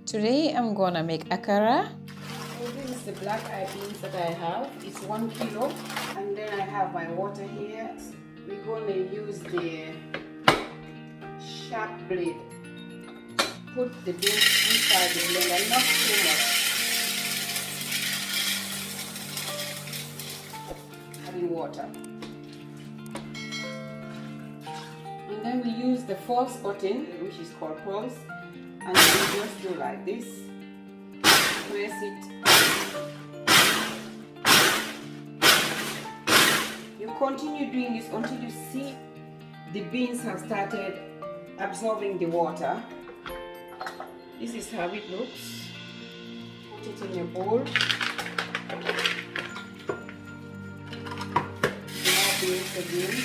Today I'm gonna make akara. So this is the black-eye beans that I have. It's 1 kilo. And then I have my water here. We're gonna use the sharp blade. Put the beans inside the blender, not too much. Adding water. And then we use the force button, which is called pulse. And then we just do like this. Press it. You continue doing this until you see the beans have started absorbing the water. This is how it looks. Put it in your bowl. More beans again.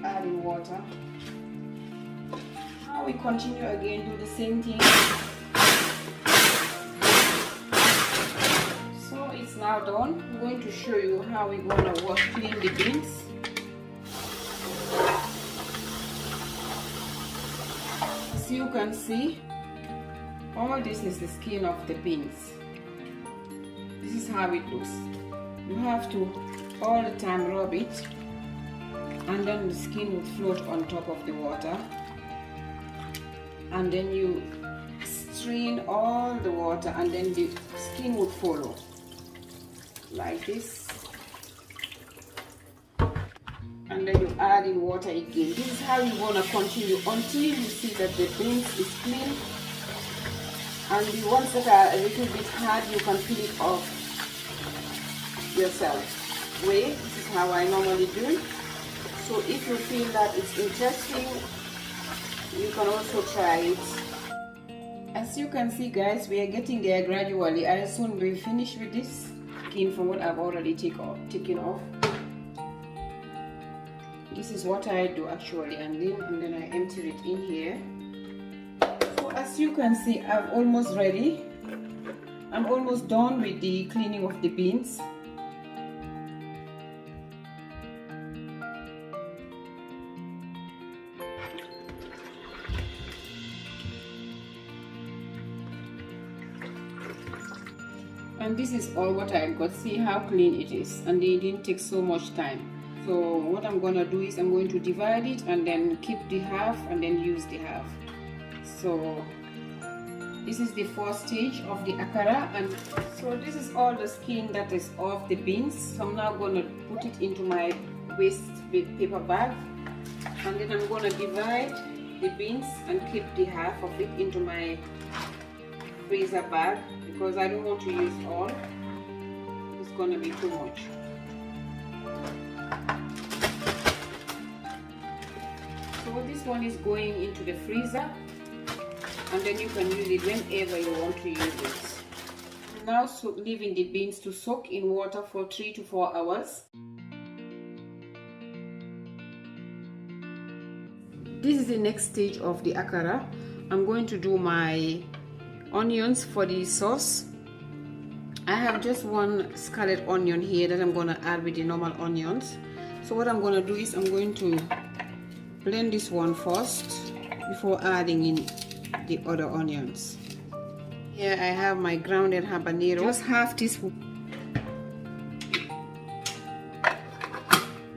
Adding water. Now we continue again, do the same thing. So it's now done. I'm going to show you how we're going to clean the beans. As you can see, all this is the skin of the beans. This is how it looks. You have to all the time rub it, and then the skin would float on top of the water, and then you strain all the water, and then the skin would follow like this, and then you add in water again. This is how you want to continue until you see that the beans is clean, and the ones that are a little bit hard you can peel it off yourself. This is how I normally do it. So if you feel that it's interesting, you can also try it. As you can see, guys, we are getting there gradually. I soon be finished with this skin from what I've already taken off. This is what I do actually, and then I empty it in here. So as you can see, I'm almost ready. I'm almost done with the cleaning of the beans. And this is all what I got. See how clean it is, and it didn't take so much time. So what I'm gonna do is I'm going to divide it and then keep the half and then use the half. So this is the first stage of the akara, and so this is all the skin that is off the beans. So I'm now gonna put it into my waste paper bag, and then I'm gonna divide the beans and keep the half of it into my freezer bag, because I don't want to use all. It's gonna be too much. So this one is going into the freezer, and then you can use it whenever you want to use it. Now leaving the beans to soak in water for 3 to 4 hours. This is the next stage of the akara. I'm going to do my onions for the sauce. I have just one scalloped onion here that I'm going to add with the normal onions. So what I'm going to do is I'm going to blend this one first before adding in the other onions. Here I have my grounded habanero, just half teaspoon.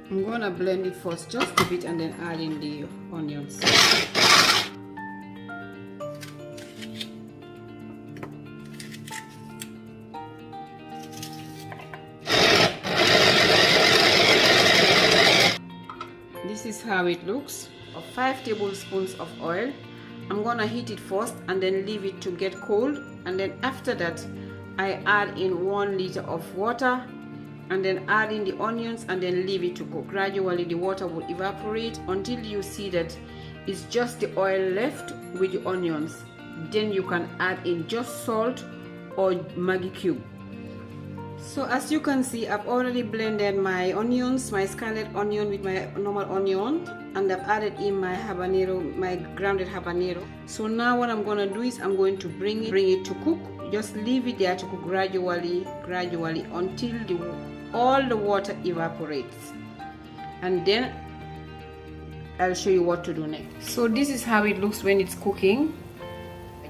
I'm going to blend it first just a bit and then add in the onions. This is how it looks. 5 tablespoons of oil. I'm gonna heat it first and then leave it to get cold, and then after that I add in 1 liter of water, and then add in the onions and then leave it to cook. Gradually the water will evaporate until you see that it's just the oil left with the onions. Then you can add in just salt or Maggi cube. So as you can see, I've already blended my onions, my scalloped onion with my normal onion, and I've added in my habanero, my grounded habanero. So now what I'm gonna do is I'm going to bring it to cook. Just leave it there to cook gradually until all the water evaporates, and then I'll show you what to do next. So this is how it looks when it's cooking.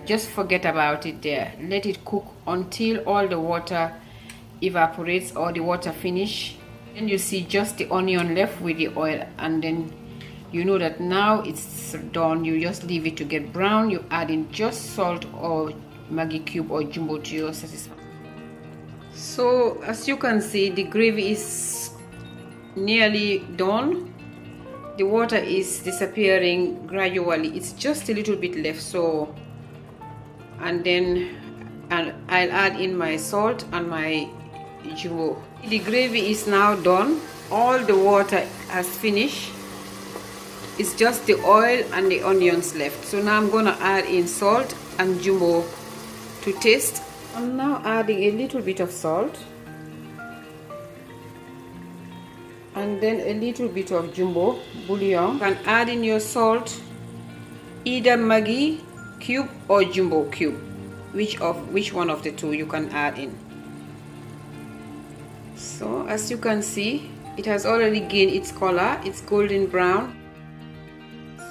just forget about it there. Let it cook until all the water evaporates or the water finish. Then you see just the onion left with the oil, and then you know that now it's done. You just leave it to get brown. You add in just salt or Maggi cube or jumbo to your satisfaction. So as you can see, the gravy is nearly done. The water is disappearing gradually. It's just a little bit left. So, and I'll add in my salt and my jumbo. The gravy is now done. All the water has finished. It's just the oil and the onions left. So now I'm gonna add in salt and jumbo to taste. I'm now adding a little bit of salt and then a little bit of jumbo bouillon. You can add in your salt, either Maggi cube or jumbo cube, which one of the two you can add in. So as you can see, it has already gained its color. It's golden brown.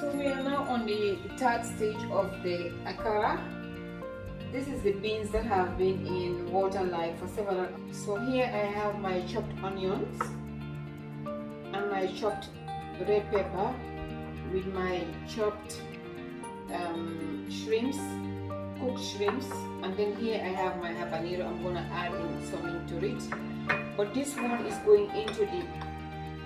So we are now on the third stage of the akara. This is the beans that have been in water like for several hours. So here I have my chopped onions and my chopped red pepper with my chopped shrimps, cooked shrimps, and then here I have my habanero. I'm gonna add in some into it, but this one is going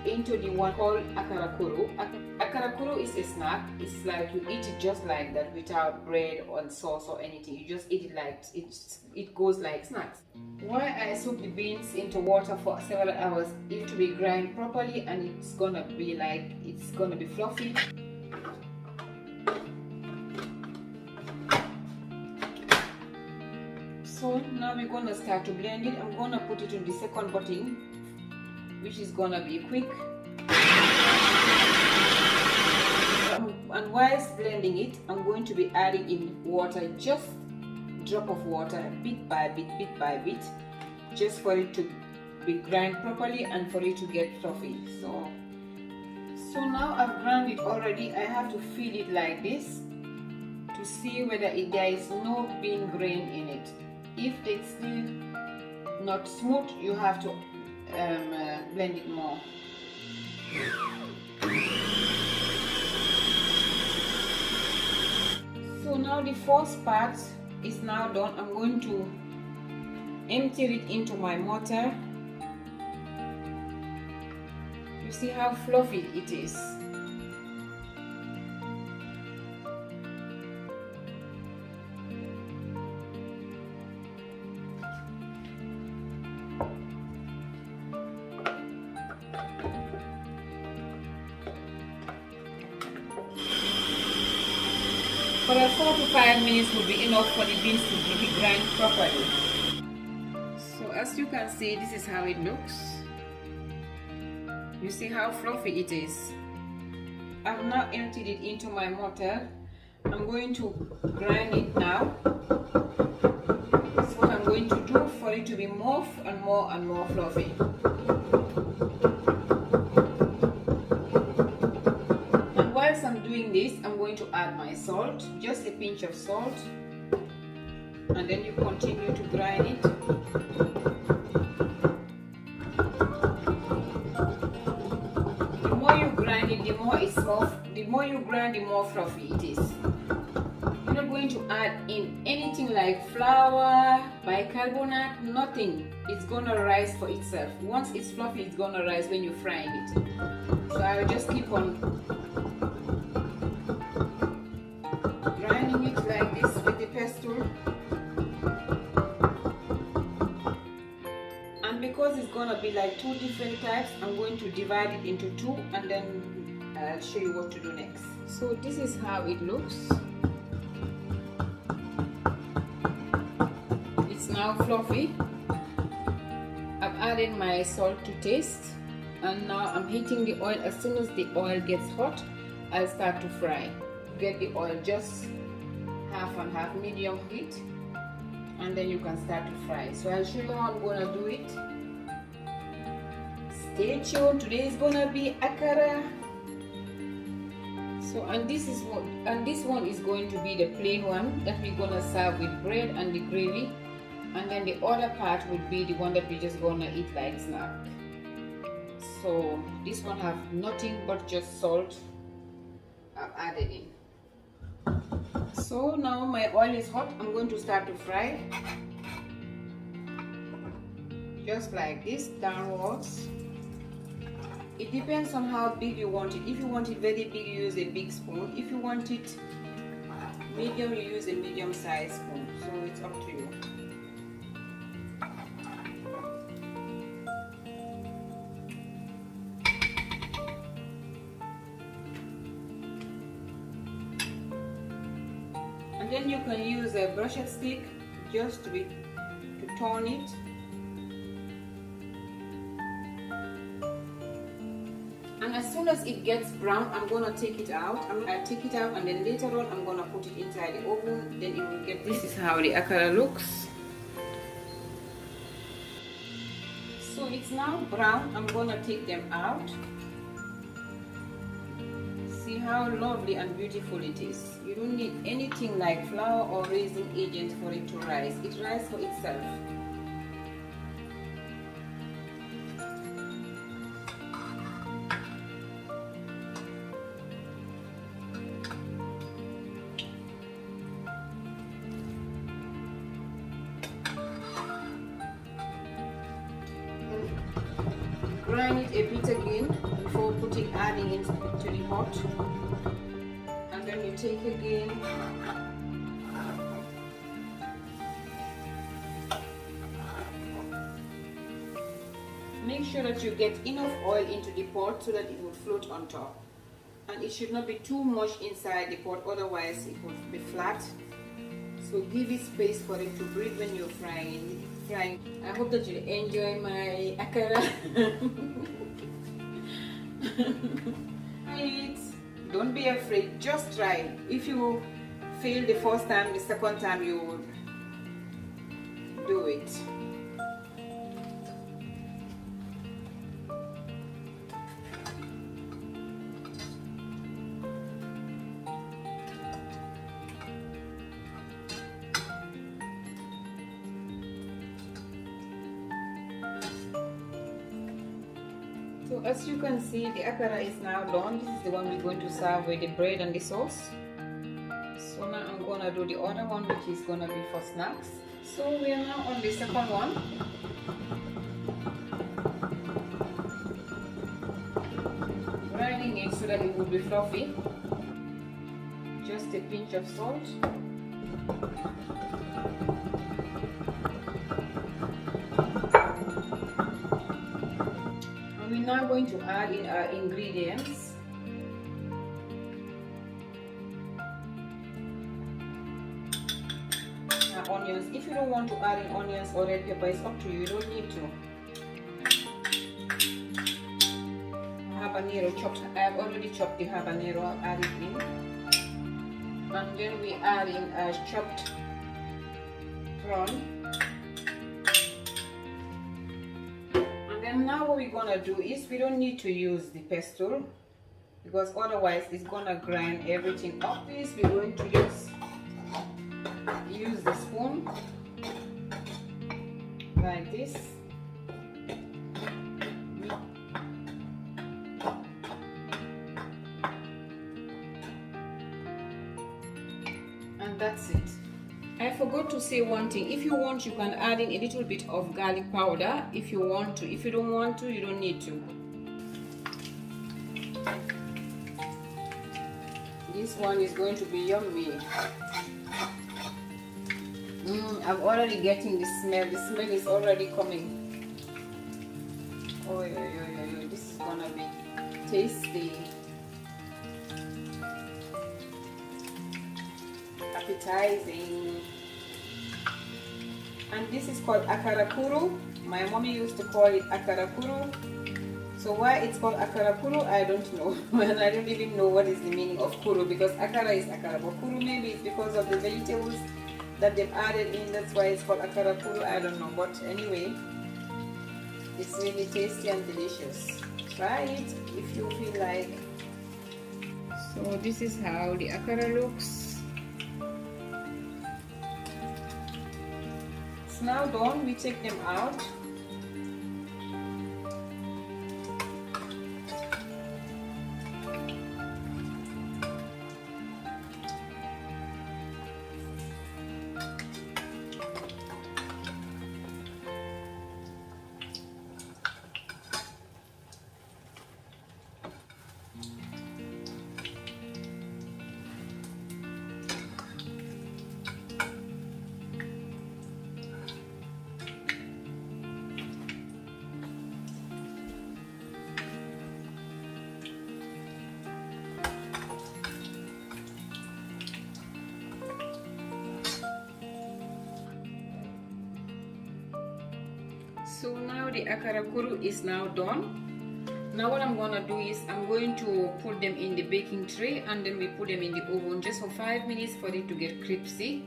into the one called Akarakuru. Akarakuru is a snack. It's like you eat it just like that without bread or sauce or anything. You just eat it like it goes like snacks. Why I soak the beans into water for several hours, it to be grind properly, and it's gonna be fluffy. So now we're gonna start to blend it. I'm gonna put it in the second button, which is gonna be quick. And whilst blending it, I'm going to be adding in water, just drop of water, bit by bit, just for it to be grind properly and for it to get fluffy. So now I've ground it already. I have to feel it like this to see whether there is no bean grain in it. If it's still not smooth, you have to blend it more. So now the first part is now done. I'm going to empty it into my mortar. You see how fluffy it is. For 4 to 5 minutes will be enough for the beans to be grind properly. So as you can see, this is how it looks. You see how fluffy it is. I've now emptied it into my mortar. I'm going to grind it now. That's what I'm going to do for it to be more and more fluffy. I'm doing this, I'm going to add my salt, just a pinch of salt, and then you continue to grind it. The more you grind it, the more it's soft. The more you grind, the more fluffy it is. You're not going to add in anything like flour, bicarbonate, nothing. It's gonna rise for itself. Once it's fluffy, it's gonna rise when you're frying it. So I will just keep on grinding it like this with the pestle, and because it's gonna be like 2 different types, I'm going to divide it into 2 and then I'll show you what to do next. So this is how it looks. It's now fluffy. I've added my salt to taste, and now I'm heating the oil. As soon as the oil gets hot, I'll start to fry. Get the oil just half and half, medium heat, and then you can start to fry. So I'll show you how I'm gonna do it. Stay tuned. Today is gonna be akara. So So and this one is going to be the plain one that we're gonna serve with bread and the gravy, and then the other part would be the one that we're just gonna eat like snack. So this one have nothing but just salt I've added in. So now my oil is hot. I'm going to start to fry, just like this, downwards. It depends on how big you want it. If you want it very big, you use a big spoon. If you want it medium, you use a medium sized spoon. So it's up to you. And then you can use a brushed stick just to turn it. And as soon as it gets brown, I'm gonna take it out. I'll take it out, and then later on I'm gonna put it inside the oven. Then it will get. This is how the akara looks. So it's now brown. I'm gonna take them out. See how lovely and beautiful it is. You don't need anything like flour or raising agent for it to rise. It rises for itself. Grind it a bit again before adding it to the pot, and then you take again make sure that you get enough oil into the pot so that it will float on top, and it should not be too much inside the pot, otherwise it will be flat. So give it space for it to breathe when you're frying. I hope that you enjoy my akara. Don't be afraid, just try. If you fail the first time, the second time you will do it. So as you can see, the akara is now done. This is the one we're going to serve with the bread and the sauce. So now I'm gonna do the other one, which is gonna be for snacks. So we are now on the second one. Grinding it so that it will be fluffy. Just a pinch of salt. We're now going to add in our ingredients. Our onions. If you don't want to add in onions or red pepper, it's up to you. You don't need to. Habanero chopped. I've already chopped the habanero. I'll add it in. And then we add in a chopped prawn. And now what we're gonna do is we don't need to use the pestle because otherwise it's gonna grind everything up. This we're going to just use the spoon like this. And that's it. I forgot to say one thing. If you want, you can add in a little bit of garlic powder if you want to. If you don't want to, you don't need to. This one is going to be yummy. I'm already getting the smell. The smell is already coming. Oh, yeah. This is gonna be tasty. Appetizing. And this is called Akarakuru. My mommy used to call it Akarakuru. So why it's called Akarakuru, I don't know. And I don't even know what is the meaning of kuru, because akara is akara, but kuru maybe it's because of the vegetables that they've added in. That's why it's called Akarakuru. I don't know, but anyway, it's really tasty and delicious. Try it if you feel like. So this is how the akara looks. It's now done. We take them out. So now the Akarakuru is now done. Now what I'm gonna do is I'm going to put them in the baking tray and then we put them in the oven just for 5 minutes for it to get crispy.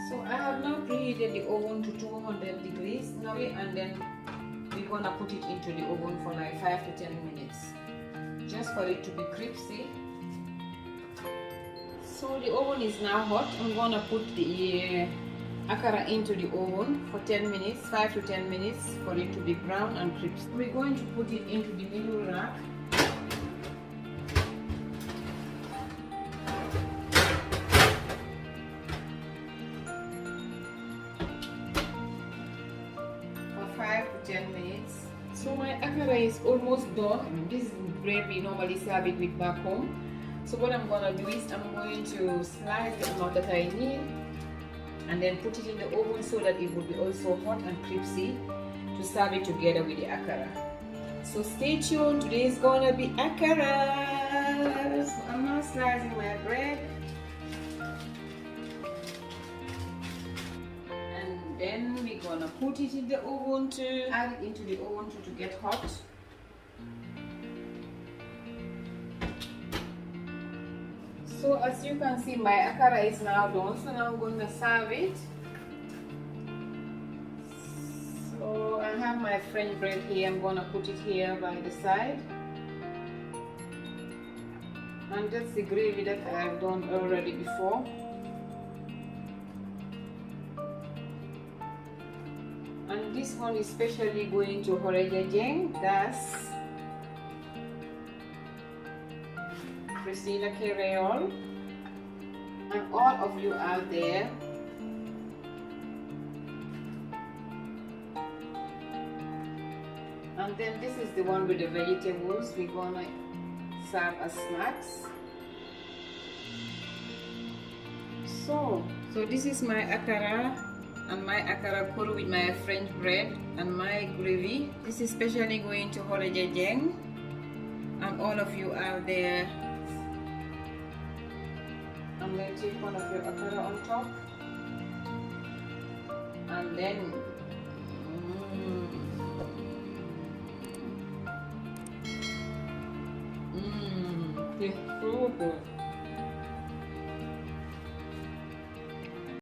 So I have now preheated the oven to 200 degrees now, and then we're gonna put it into the oven for like 5 to 10 minutes just for it to be crispy. So the oven is now hot. I'm gonna put the akara into the oven for 10 minutes, 5 to 10 minutes for it to be brown and crispy. We're going to put it into the middle rack. For 5 to 10 minutes. So my akara is almost done. This is bread we normally serve it with back home. So what I'm gonna do is I'm going to slice the amount that I need and then put it in the oven so that it will be also hot and crispy to serve it together with the akara. So stay tuned, today is gonna be akara. So I'm now slicing my bread and then we're gonna put it in the oven to add it into the oven to get hot. So as you can see, my akara is now done, so now I'm going to serve it. So I have my French bread here. I'm going to put it here by the side. And that's the gravy that I've done already before. And this one is specially going to Horejejeng, that's Justina and all of you out there. And then this is the one with the vegetables we're gonna serve as snacks. So this is my akara and my akarakuru with my French bread and my gravy. This is especially going to Horejejeng and all of you out there. I'm going to take one of your akara on top and then it's so good.